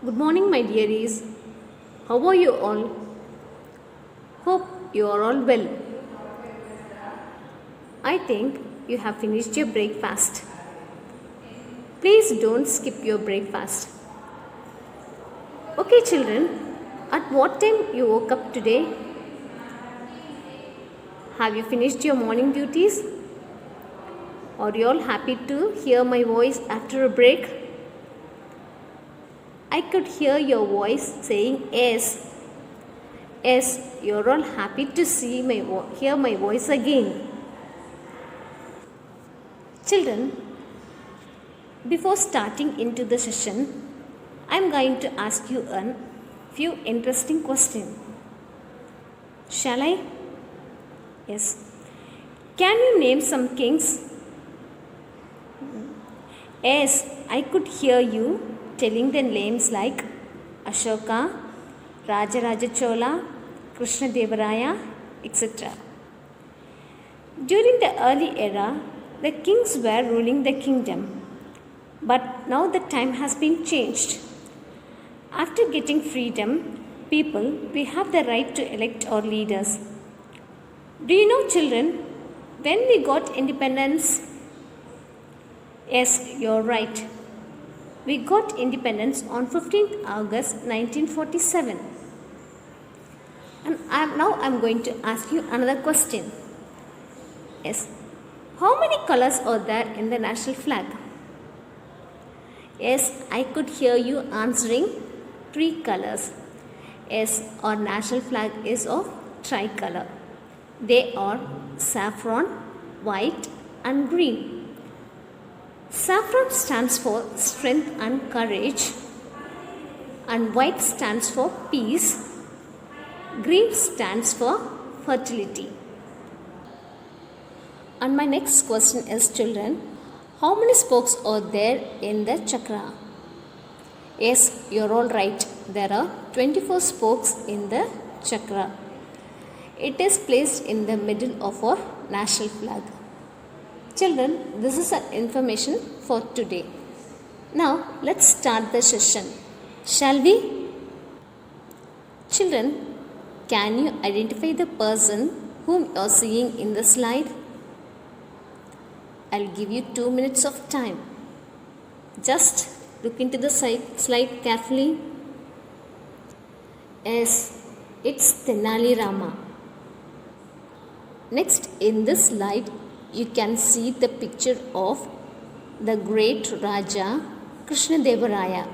Good morning, my dearies. How are you all? Hope you are all well. I think you have finished your breakfast. Please don't skip your breakfast. Okay, children, at what time you woke up today? Have you finished your morning duties? Are you all happy to hear my voice after a break? I could hear your voice saying yes. Yes, you're all happy to hear my voice again. Children, before starting into the session, I'm going to ask you a few interesting questions. Shall I? Yes. Can you name some kings? Yes, I could hear you telling the names like Ashoka, Rajaraja Chola, Krishnadevaraya, etc. During the early era, the kings were ruling the kingdom. But now the time has been changed. After getting freedom, we have the right to elect our leaders. Do you know, children, when we got independence? Yes, you're right. We got independence on 15th August 1947. And now I'm going to ask you another question. Yes, how many colors are there in the national flag? Yes, I could hear you answering 3 colors. Yes, our national flag is of tricolor. They are saffron, white and green. Saffron stands for strength and courage, and white stands for peace. Green stands for fertility. And my next question is, children, how many spokes are there in the chakra? Yes, you're all right. There are 24 spokes in the chakra. It is placed in the middle of our national flag. Children, this is our information for today. Now, let's start the session. Shall we? Children, can you identify the person whom you are seeing in the slide? I'll give you 2 minutes of time. Just look into the slide carefully. Yes, it's Tenali Rama. Next, in this slide, you can see the picture of the great Raja Krishnadevaraya.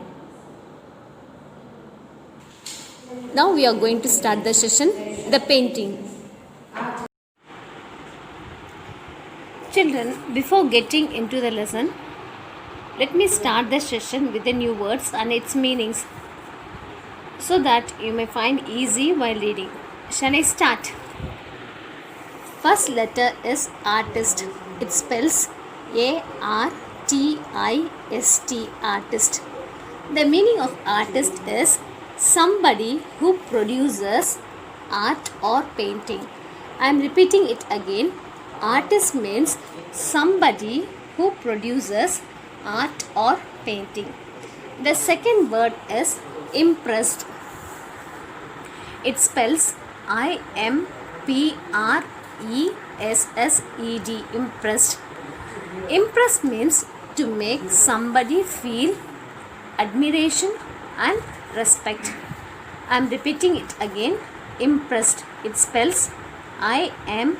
Now we are going to start the session, the painting. Children, before getting into the lesson, let me start the session with the new words and its meanings so that you may find easy while reading. Shall I start? First letter is artist. It spells A-R-T-I-S-T, artist. The meaning of artist is somebody who produces art or painting. I am repeating it again. Artist means somebody who produces art or painting. The second word is impressed. It spells I-M-P-R-E-S-S-E-D, impressed. Impressed means to make somebody feel admiration and respect. I am repeating it again. Impressed. It spells I-M-P-R-E-S-S-E-D,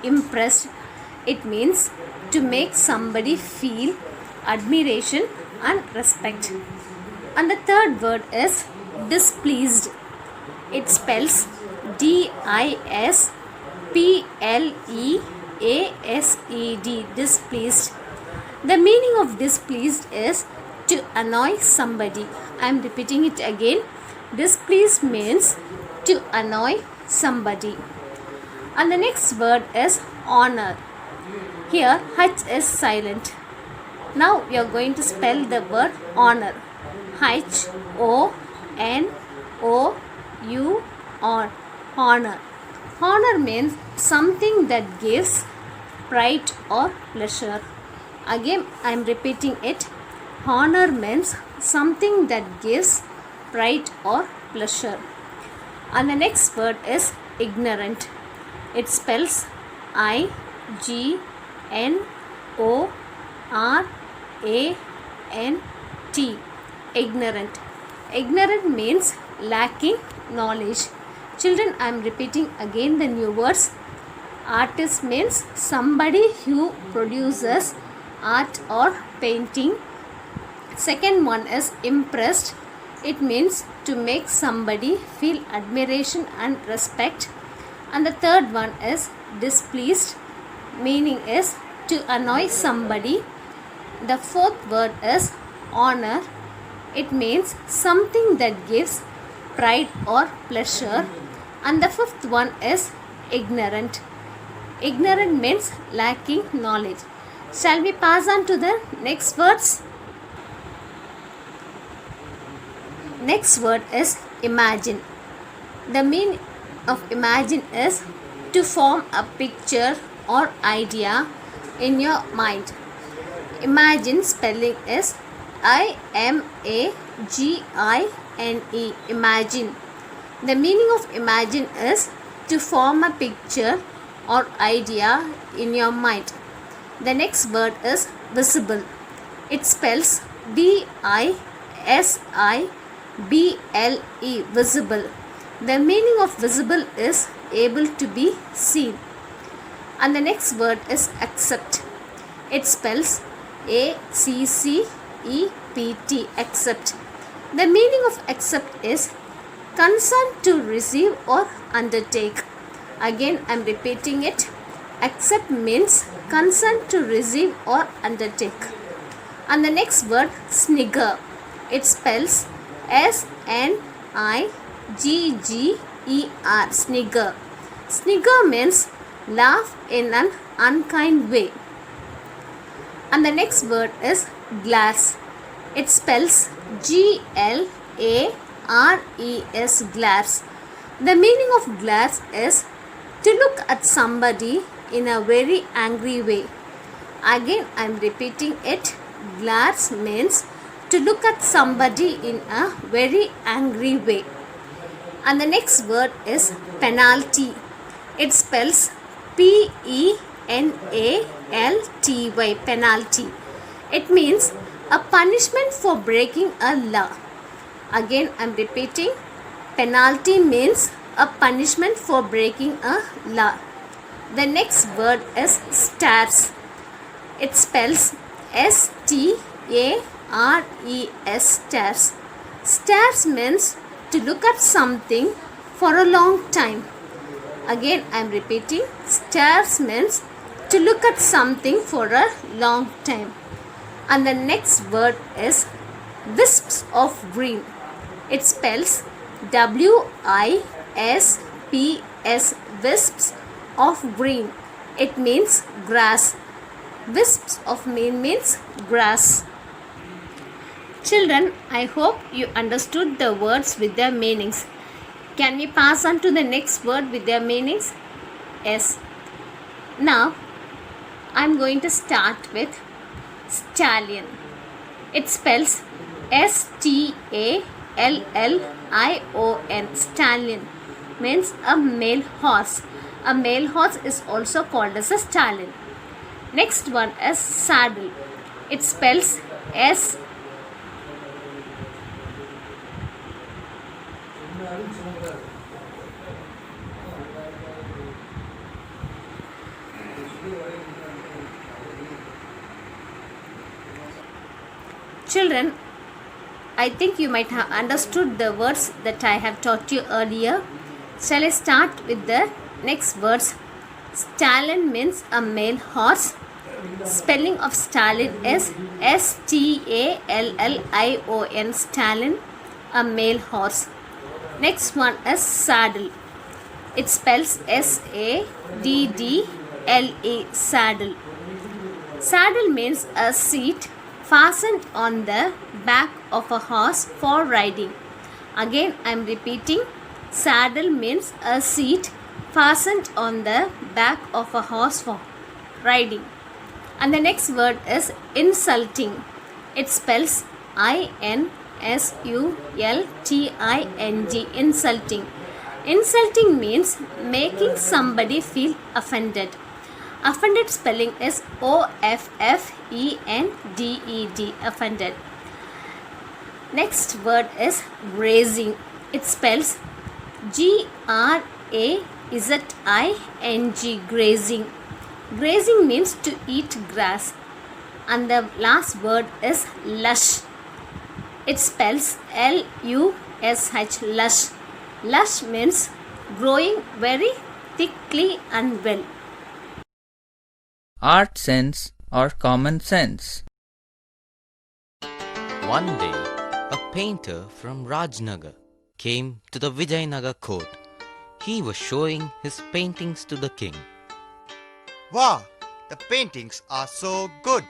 impressed. It means to make somebody feel admiration and respect. And the third word is displeased. It spells D-I-S-P-L-E-A-S-E-D, displeased. The meaning of displeased is to annoy somebody. I am repeating it again. Displeased means to annoy somebody. And the next word is honor. Here H is silent. Now we are going to spell the word honor. H-O-N-O-U-R, honor. Honor means something that gives pride or pleasure. Again I am repeating it. Honor means something that gives pride or pleasure. And the next word is ignorant. It spells IGNORANT. Ignorant. Ignorant means lacking knowledge. Children, I am repeating again the new words. Artist means somebody who produces art or painting. Second one is impressed. It means to make somebody feel admiration and respect. And the third one is displeased, meaning is to annoy somebody. The fourth word is honor. It means something that gives pride or pleasure. And the fifth one is ignorant. Ignorant means lacking knowledge. Shall we pass on to the next words? Next word is imagine. The meaning of imagine is to form a picture or idea in your mind. Imagine spelling is IMAGINE. Imagine. The meaning of imagine is to form a picture or idea in your mind. The next word is visible. It spells VISIBLE. Visible. The meaning of visible is able to be seen. And the next word is accept. It spells ACCEPT. Accept. The meaning of accept is consent to receive or undertake. Again, I am repeating it. Accept means consent to receive or undertake. And the next word snigger. It spells SNIGGER. Snigger. Snigger means laugh in an unkind way. And the next word is glass. It spells GLARES. Glass. The meaning of glass is to look at somebody in a very angry way. Again, I am repeating it. Glass means to look at somebody in a very angry way. And the next word is penalty. It spells PENALTY. Penalty. It means a punishment for breaking a law. Again, I am repeating. Penalty means a punishment for breaking a law. The next word is stairs. It spells STARES. Stairs. Stairs means to look at something for a long time. Again, I am repeating. Stairs means to look at something for a long time. And the next word is wisps of green. It spells WISPS. Wisps of green. It means grass. Wisps of green means grass. Children, I hope you understood the words with their meanings. Can we pass on to the next word with their meanings? Yes. Now, I am going to start with stallion. It spells STALLION. Stallion means a male horse. A male horse is also called as a stallion. Next one is saddle. It spells S. Children, I think you might have understood the words that I have taught you earlier. Shall I start with the next words? Stallion means a male horse. Spelling of stallion is STALLION. Stallion, a male horse. Next one is saddle. It spells SADDLE. Saddle. Saddle means a seat fastened on the back of a horse for riding. Again, I am repeating. Saddle means a seat fastened on the back of a horse for riding. And the next word is insulting. It spells insulting. Insulting. Insulting means making somebody feel offended. Offended spelling is OFFENDED. Offended. Next word is grazing. It spells GRAZING. Grazing. Grazing means to eat grass. And the last word is lush. It spells LUSH. Lush. Lush means growing very thickly and well. Art sense or common sense. One day, a painter from Rajnagar came to the Vijayanagar court. He was showing his paintings to the king. Wow, the paintings are so good.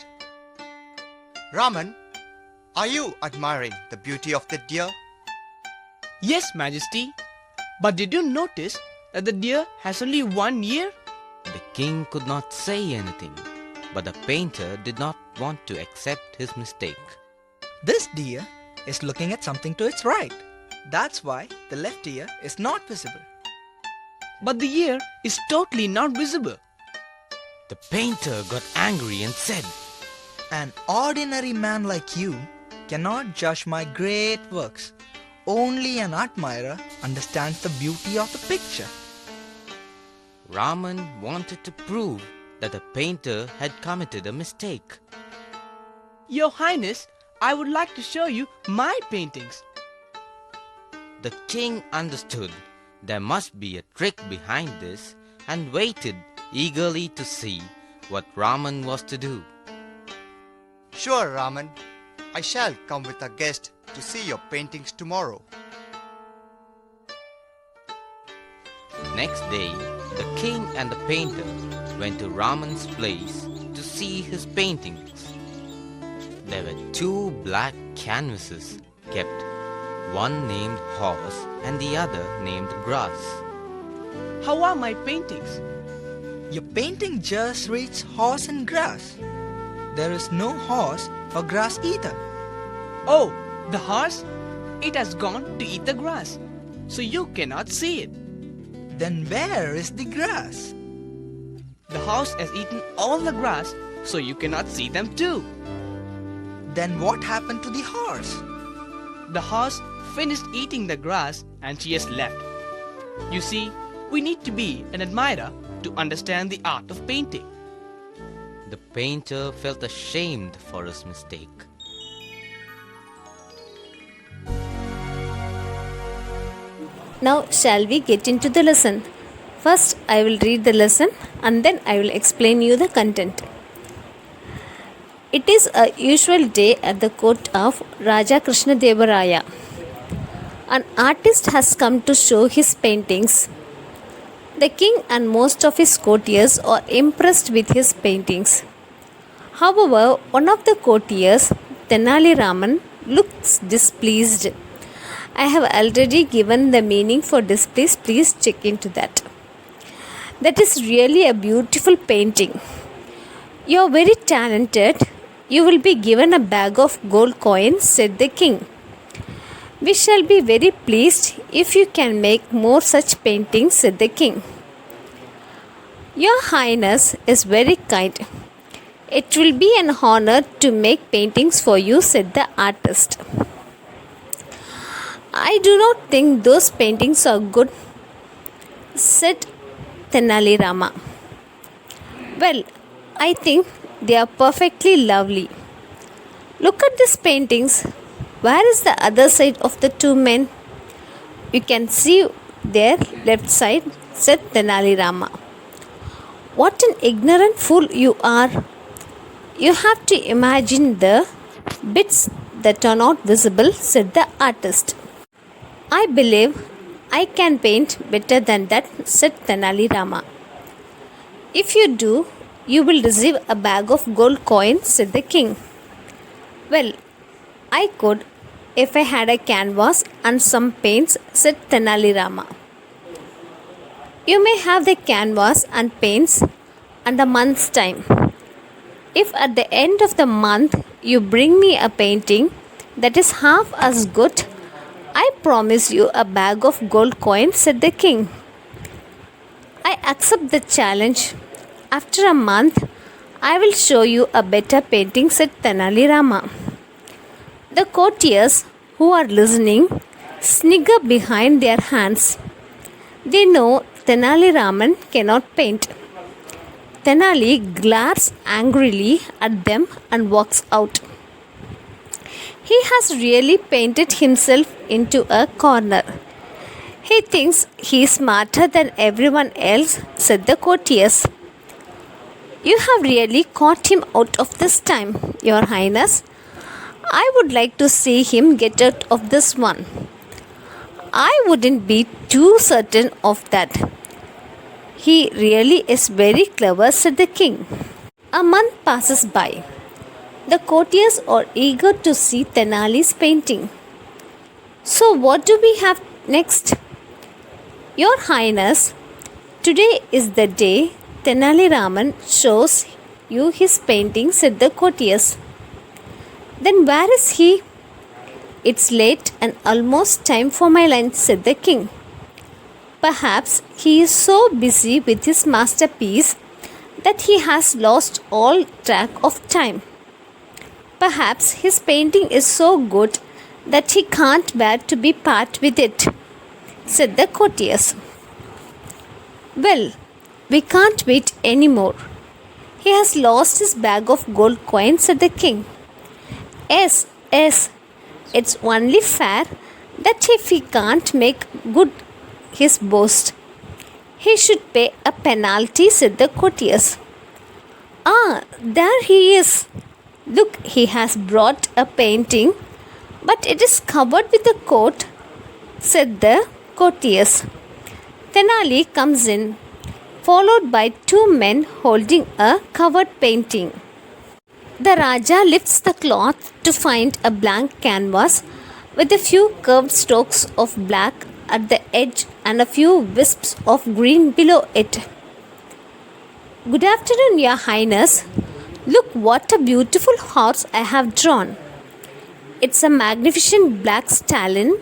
Raman, are you admiring the beauty of the deer? Yes, Majesty. But did you notice that the deer has only 1 ear? The king could not say anything, but the painter did not want to accept his mistake. This deer is looking at something to its right. That's why the left ear is not visible. But the ear is totally not visible. The painter got angry and said, An ordinary man like you cannot judge my great works. Only an admirer understands the beauty of the picture. Raman wanted to prove that the painter had committed a mistake. Your Highness, I would like to show you my paintings. The king understood there must be a trick behind this and waited eagerly to see what Raman was to do. Sure, Raman. I shall come with a guest to see your paintings tomorrow. Next day, the king and the painter went to Raman's place to see his paintings. There were 2 black canvases kept, one named horse and the other named grass. How are my paintings? Your painting just reads horse and grass. There is no horse or grass either. Oh, the horse? It has gone to eat the grass, so you cannot see it. Then where is the grass? The horse has eaten all the grass, so you cannot see them too. Then what happened to the horse? The horse finished eating the grass and she has left. You see, we need to be an admirer to understand the art of painting. The painter felt ashamed for his mistake. Now, shall we get into the lesson? First, I will read the lesson and then I will explain you the content. It is a usual day at the court of Raja Krishnadeva Raya. An artist has come to show his paintings. The king and most of his courtiers are impressed with his paintings. However, one of the courtiers, Tenali Raman, looks displeased. I have already given the meaning for displeased. Please check into that. That is really a beautiful painting. You are very talented. You will be given a bag of gold coins, said the king. We shall be very pleased if you can make more such paintings, said the king. Your Highness is very kind. It will be an honor to make paintings for you, said the artist. I do not think those paintings are good, said Tenali Rama. Well, I think they are perfectly lovely. Look at these paintings. Where is the other side of the 2 men? You can see their left side, said Tenali Rama. What an ignorant fool you are. You have to imagine the bits that are not visible, said the artist. I believe I can paint better than that, said Tenali Rama. If you do, you will receive a bag of gold coins, said the king. Well, I could if I had a canvas and some paints, said Tenali Rama. You may have the canvas and paints and a month's time. If at the end of the month you bring me a painting that is half as good, I promise you a bag of gold coins, said the king. I accept the challenge. After a month, I will show you a better painting, said Tenali Rama. The courtiers who are listening snigger behind their hands. They know Tenali Raman cannot paint. Tenali glares angrily at them and walks out. He has really painted himself into a corner. He thinks he is smarter than everyone else, said the courtiers. You have really caught him out of this time, Your Highness. I would like to see him get out of this one. I wouldn't be too certain of that. He really is very clever, said the king. A month passes by. The courtiers are eager to see Tenali's painting. So, what do we have next? Your Highness, today is the day Tenali Raman shows you his painting, said the courtiers. Then where is he? It's late and almost time for my lunch, said the king. Perhaps he is so busy with his masterpiece that he has lost all track of time. Perhaps his painting is so good that he can't bear to be part with it, said the courtiers. Well, we can't wait any more. He has lost his bag of gold coins, said the king. Yes, it's only fair that if he can't make good his boast, he should pay a penalty, said the courtiers. Ah, there he is. Look, he has brought a painting, but it is covered with a coat, said the courtiers. Tenali comes in, followed by two men holding a covered painting. The Raja lifts the cloth to find a blank canvas with a few curved strokes of black at the edge and a few wisps of green below it. Good afternoon, Your Highness. Look what a beautiful horse I have drawn. It's a magnificent black stallion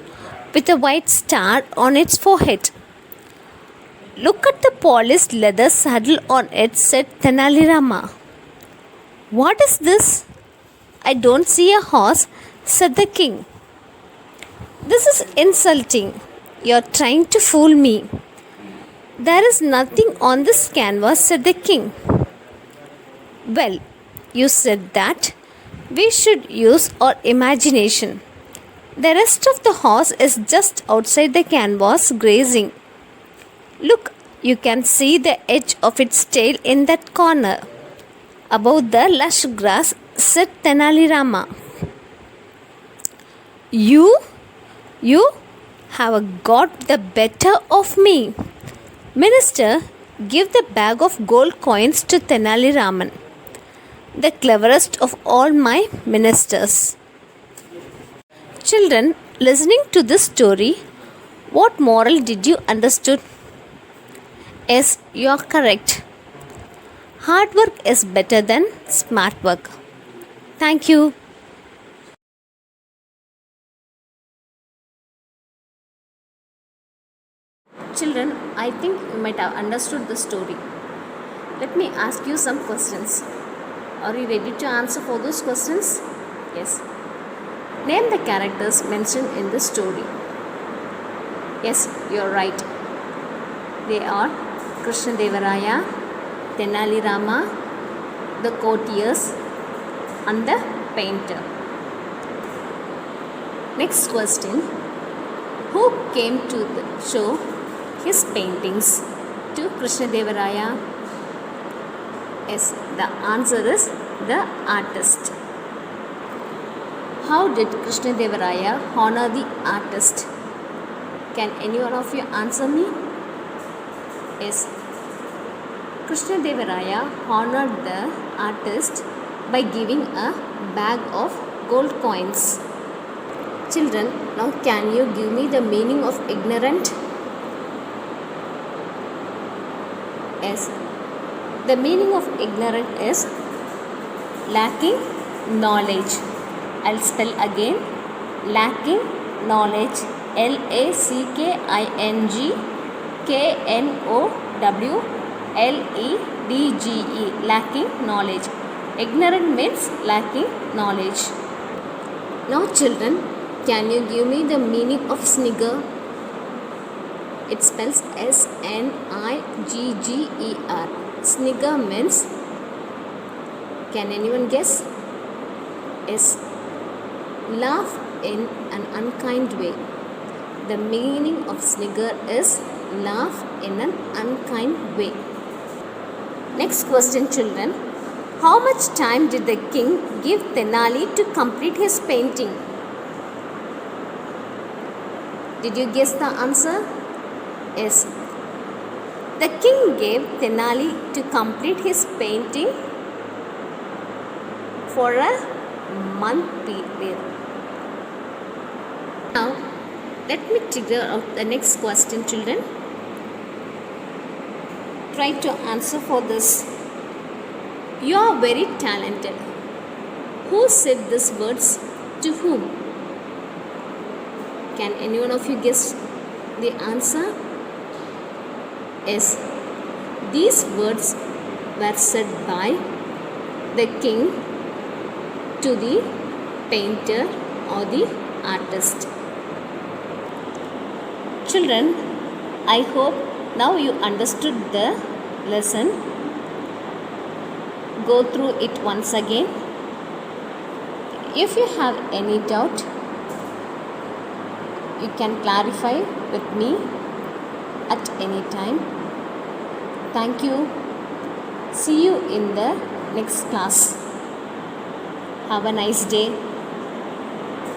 with a white star on its forehead. Look at the polished leather saddle on it, said Tenali Rama. What is this? I don't see a horse, said the king. This is insulting. You're trying to fool me. There is nothing on this canvas, said the king. Well, you said that we should use our imagination. The rest of the horse is just outside the canvas grazing. Look, you can see the edge of its tail in that corner. Above the lush grass, said Tenali Rama. You have got the better of me. Minister, give the bag of gold coins to Tenali Raman, the cleverest of all my ministers. Children, listening to this story, what moral did you understood? Yes, you are correct. Hard work is better than smart work. Thank you. Children, I think you might have understood the story. Let me ask you some questions. Are you ready to answer for those questions? Yes. Name the characters mentioned in the story. Yes, you are right. They are Krishna Devaraya, Tenali Rama, the courtiers, and the painter. Next question. Who came to show his paintings to Krishna Devaraya? Yes, the answer is the artist. How did Krishna Devaraya honor the artist? Can any one of you answer me? Yes. Krishna Devaraya honored the artist by giving a bag of gold coins. Children, now can you give me the meaning of ignorant? Yes. The meaning of ignorant is lacking knowledge. I'll spell again. Lacking knowledge. LACKINGKNOWLEDGE. Lacking knowledge. Ignorant means lacking knowledge. Now children, can you give me the meaning of snigger? It spells SNIGGER. Snigger means, can anyone guess? Yes, laugh in an unkind way. The meaning of snigger is laugh in an unkind way. Next question children. How much time did the king give Tenali to complete his painting? Did you guess the answer? Yes. The king gave Tenali to complete his painting for a month period. Now, let me figure out the next question, children. Try to answer for this. You are very talented. Who said these words to whom? Can anyone of you guess the answer? Yes, these words were said by the king to the painter or the artist. Children, I hope now you understood the lesson. Go through it once again. If you have any doubt, you can clarify with me at any time. Thank you. See you in the next class. Have a nice day.